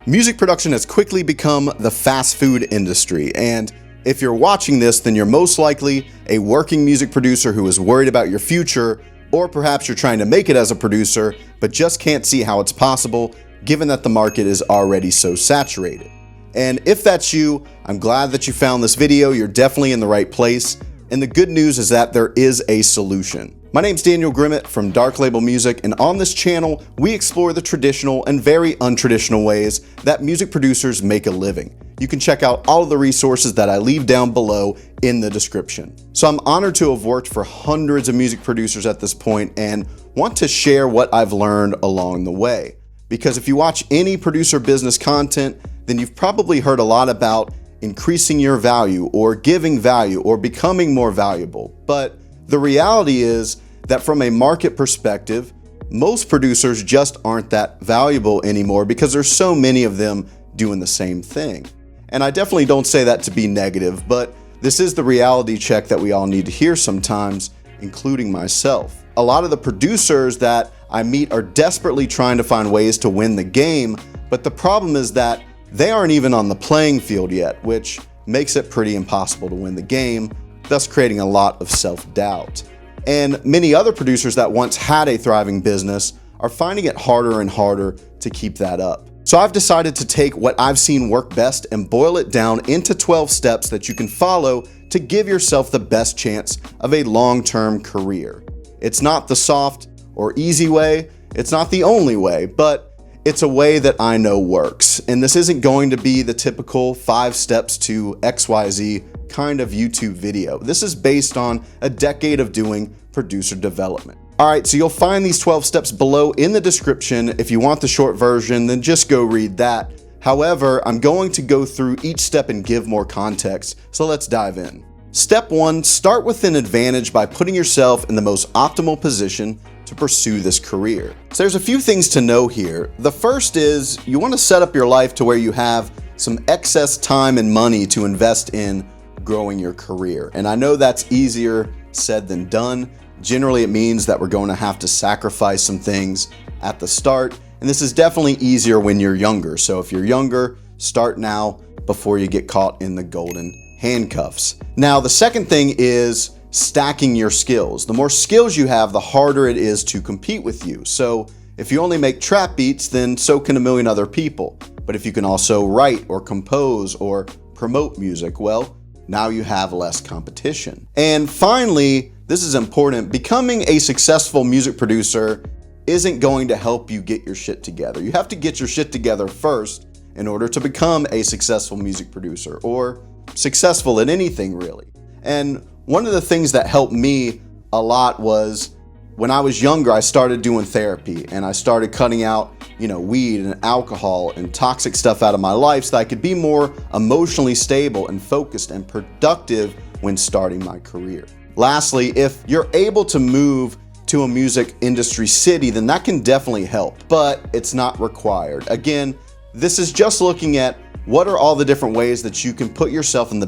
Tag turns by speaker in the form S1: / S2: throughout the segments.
S1: Music production has quickly become the fast food industry, and if you're watching this, then you're most likely a working music producer who is worried about your future, or perhaps you're trying to make it as a producer, but just can't see how it's possible given that the market is already so saturated. And if that's you, I'm glad that you found this video. You're definitely in the right place. And the good news is that there is a solution. My name's Daniel Grimmett from Dark Label Music, and on this channel, we explore the traditional and very untraditional ways that music producers make a living. You can check out all of the resources that I leave down below in the description. So I'm honored to have worked for hundreds of music producers at this point and want to share what I've learned along the way. Because if you watch any producer business content, then you've probably heard a lot about increasing your value or giving value or becoming more valuable. But the reality is that from a market perspective, most producers just aren't that valuable anymore because there's so many of them doing the same thing. And I definitely don't say that to be negative, but this is the reality check that we all need to hear sometimes, including myself. A lot of the producers that I meet are desperately trying to find ways to win the game, but the problem is that they aren't even on the playing field yet, which makes it pretty impossible to win the game, thus creating a lot of self-doubt. And many other producers that once had a thriving business are finding it harder and harder to keep that up. So I've decided to take what I've seen work best and boil it down into 12 steps that you can follow to give yourself the best chance of a long-term career. It's not the soft or easy way, it's not the only way, but it's a way that I know works. And this isn't going to be the typical 5 steps to XYZ kind of YouTube video. This is based on a decade of doing producer development. All right, so you'll find these 12 steps below in the description. If you want the short version, then just go read that. However, I'm going to go through each step and give more context, so let's dive in. Step 1, start with an advantage by putting yourself in the most optimal position to pursue this career. So there's a few things to know here. The first is you want to set up your life to where you have some excess time and money to invest in growing your career. And I know that's easier said than done. Generally, it means that we're going to have to sacrifice some things at the start. And this is definitely easier when you're younger. So if you're younger, start now before you get caught in the golden handcuffs. Now, the second thing is stacking your skills. The more skills you have, the harder it is to compete with you. So if you only make trap beats, then so can a million other people. But if you can also write or compose or promote music, well, now you have less competition. And finally, this is important, becoming a successful music producer isn't going to help you get your shit together. You have to get your shit together first in order to become a successful music producer or successful at anything really. And one of the things that helped me a lot was when I was younger, I started doing therapy and I started cutting out, weed and alcohol and toxic stuff out of my life so that I could be more emotionally stable and focused and productive when starting my career. Lastly, if you're able to move to a music industry city, then that can definitely help, but it's not required. Again, this is just looking at what are all the different ways that you can put yourself in the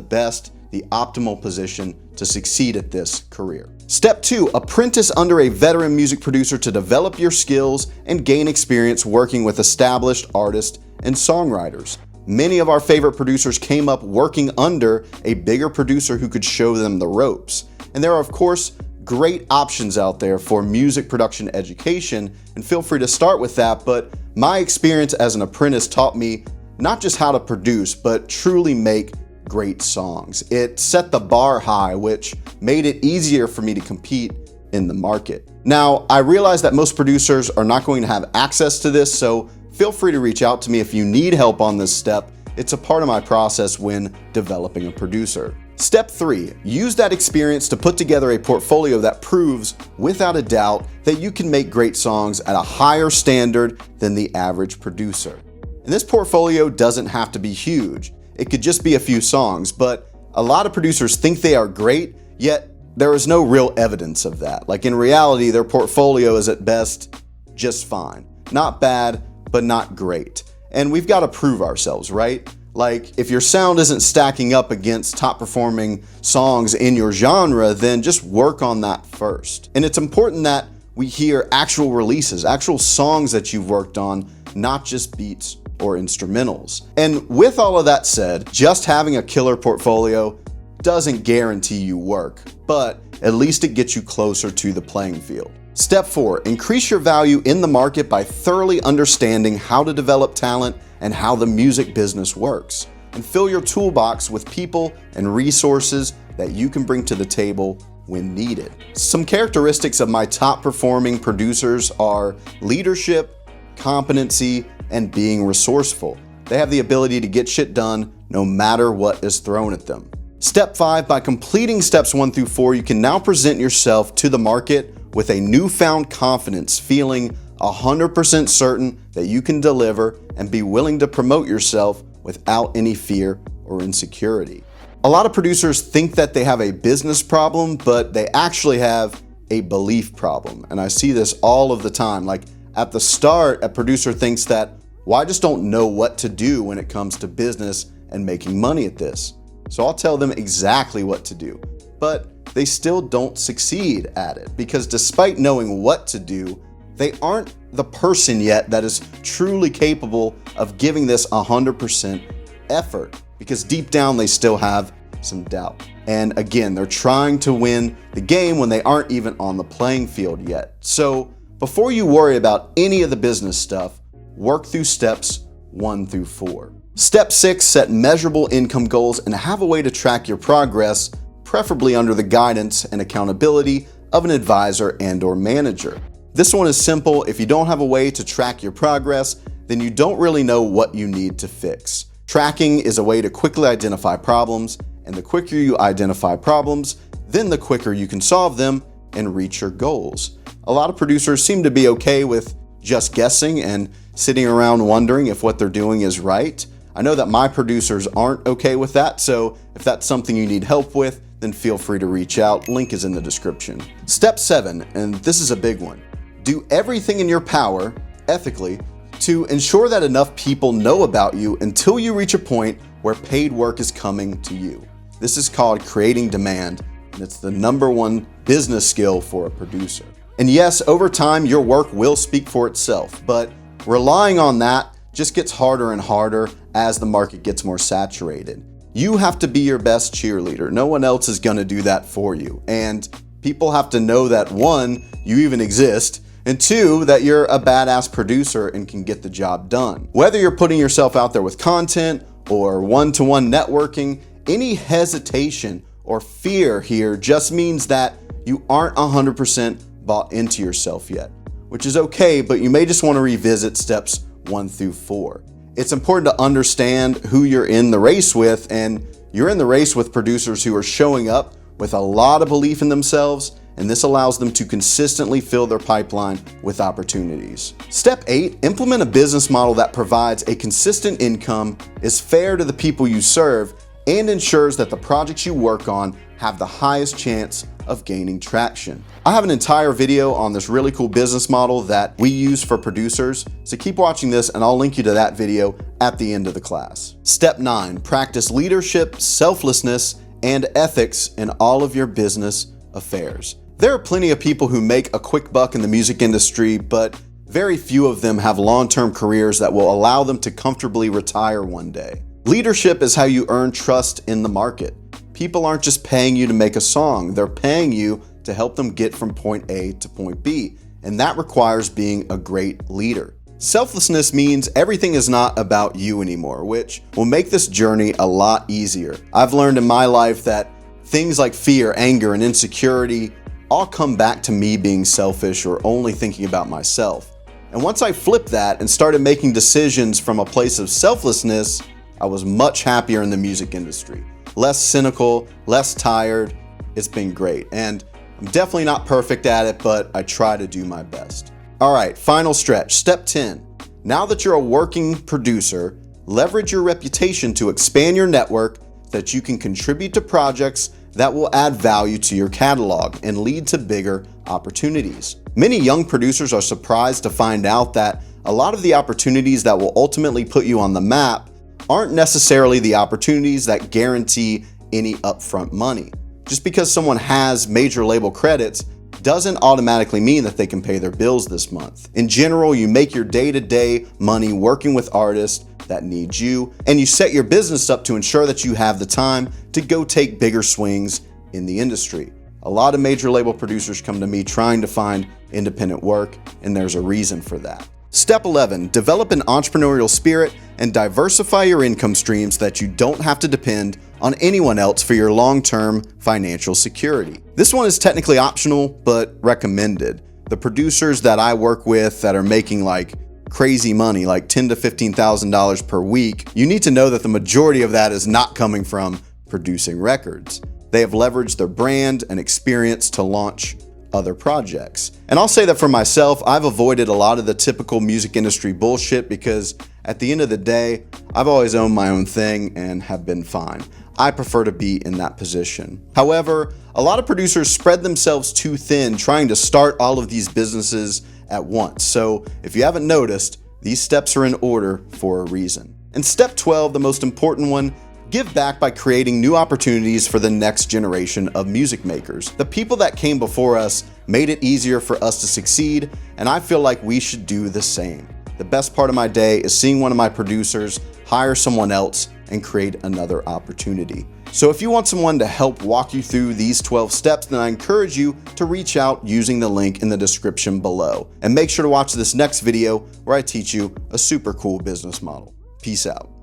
S1: optimal position to succeed at this career. Step 2, apprentice under a veteran music producer to develop your skills and gain experience working with established artists and songwriters. Many of our favorite producers came up working under a bigger producer who could show them the ropes. And there are, of course, great options out there for music production education, and feel free to start with that, but my experience as an apprentice taught me not just how to produce, but truly make great songs. It set the bar high, which made it easier for me to compete in the market. Now, I realize that most producers are not going to have access to this, so feel free to reach out to me if you need help on this step. It's a part of my process when developing a producer. Step 3, use that experience to put together a portfolio that proves without a doubt that you can make great songs at a higher standard than the average producer. And this portfolio doesn't have to be huge. It could just be a few songs, but a lot of producers think they are great, yet there is no real evidence of that. Like in reality, their portfolio is at best just fine. Not bad, but not great. And we've got to prove ourselves, right? Like if your sound isn't stacking up against top performing songs in your genre, then just work on that first. And it's important that we hear actual releases, actual songs that you've worked on, not just beats or instrumentals. And with all of that said, just having a killer portfolio doesn't guarantee you work, but at least it gets you closer to the playing field. Step 4, increase your value in the market by thoroughly understanding how to develop talent and how the music business works. And fill your toolbox with people and resources that you can bring to the table when needed. Some characteristics of my top performing producers are leadership, competency, and being resourceful. They have the ability to get shit done no matter what is thrown at them. Step 5, by completing steps 1 through 4, you can now present yourself to the market with a newfound confidence, feeling 100% certain that you can deliver and be willing to promote yourself without any fear or insecurity. A lot of producers think that they have a business problem, but they actually have a belief problem. And I see this all of the time. Like at the start, a producer thinks that, well, I just don't know what to do when it comes to business and making money at this. So I'll tell them exactly what to do. But they still don't succeed at it because despite knowing what to do, they aren't the person yet that is truly capable of giving this 100% effort, because deep down they still have some doubt. And again, they're trying to win the game when they aren't even on the playing field yet. So before you worry about any of the business stuff, work through steps 1 through 4. Step 6, set measurable income goals and have a way to track your progress, preferably under the guidance and accountability of an advisor and/or manager. This one is simple. If you don't have a way to track your progress, then you don't really know what you need to fix. Tracking is a way to quickly identify problems, and the quicker you identify problems, then the quicker you can solve them and reach your goals. A lot of producers seem to be okay with just guessing and sitting around wondering if what they're doing is right. I know that my producers aren't okay with that, so if that's something you need help with, then feel free to reach out. Link is in the description. Step 7, and this is a big one. Do everything in your power, ethically, to ensure that enough people know about you until you reach a point where paid work is coming to you. This is called creating demand, and it's the #1 business skill for a producer. And yes, over time, your work will speak for itself, but relying on that just gets harder and harder as the market gets more saturated. You have to be your best cheerleader. No one else is gonna do that for you. And people have to know that 1, you even exist, and 2, that you're a badass producer and can get the job done. Whether you're putting yourself out there with content or one-to-one networking, any hesitation or fear here just means that you aren't 100% bought into yourself yet, which is okay, but you may just want to revisit steps 1 through 4. It's important to understand who you're in the race with, and you're in the race with producers who are showing up with a lot of belief in themselves, and this allows them to consistently fill their pipeline with opportunities. Step 8, implement a business model that provides a consistent income, is fair to the people you serve, and ensures that the projects you work on have the highest chance of gaining traction. I have an entire video on this really cool business model that we use for producers, so keep watching this and I'll link you to that video at the end of the class. Step 9, practice leadership, selflessness, and ethics in all of your business affairs. There are plenty of people who make a quick buck in the music industry, but very few of them have long-term careers that will allow them to comfortably retire one day. Leadership is how you earn trust in the market. People aren't just paying you to make a song, they're paying you to help them get from point A to point B, and that requires being a great leader. Selflessness means everything is not about you anymore, which will make this journey a lot easier. I've learned in my life that things like fear, anger, and insecurity all come back to me being selfish or only thinking about myself. And once I flipped that and started making decisions from a place of selflessness, I was much happier in the music industry. Less cynical, less tired. It's been great. And I'm definitely not perfect at it, but I try to do my best. All right, final stretch. Step 10. Now that you're a working producer, leverage your reputation to expand your network so that you can contribute to projects that will add value to your catalog and lead to bigger opportunities. Many young producers are surprised to find out that a lot of the opportunities that will ultimately put you on the map aren't necessarily the opportunities that guarantee any upfront money. Just because someone has major label credits doesn't automatically mean that they can pay their bills this month. In general, you make your day-to-day money working with artists that needs you, and you set your business up to ensure that you have the time to go take bigger swings in the industry. A lot of major label producers come to me trying to find independent work, and there's a reason for that. Step 11, develop an entrepreneurial spirit and diversify your income streams so that you don't have to depend on anyone else for your long-term financial security. This one is technically optional, but recommended. The producers that I work with that are making like crazy money, like $10,000 to $15,000 per week, you need to know that the majority of that is not coming from producing records. They have leveraged their brand and experience to launch other projects. And I'll say that for myself, I've avoided a lot of the typical music industry bullshit because at the end of the day, I've always owned my own thing and have been fine. I prefer to be in that position. However, a lot of producers spread themselves too thin trying to start all of these businesses at once. So if you haven't noticed, these steps are in order for a reason. And step 12, the most important one, give back by creating new opportunities for the next generation of music makers. The people that came before us made it easier for us to succeed, and I feel like we should do the same. The best part of my day is seeing one of my producers hire someone else and create another opportunity. So if you want someone to help walk you through these 12 steps, then I encourage you to reach out using the link in the description below. And make sure to watch this next video where I teach you a super cool business model. Peace out.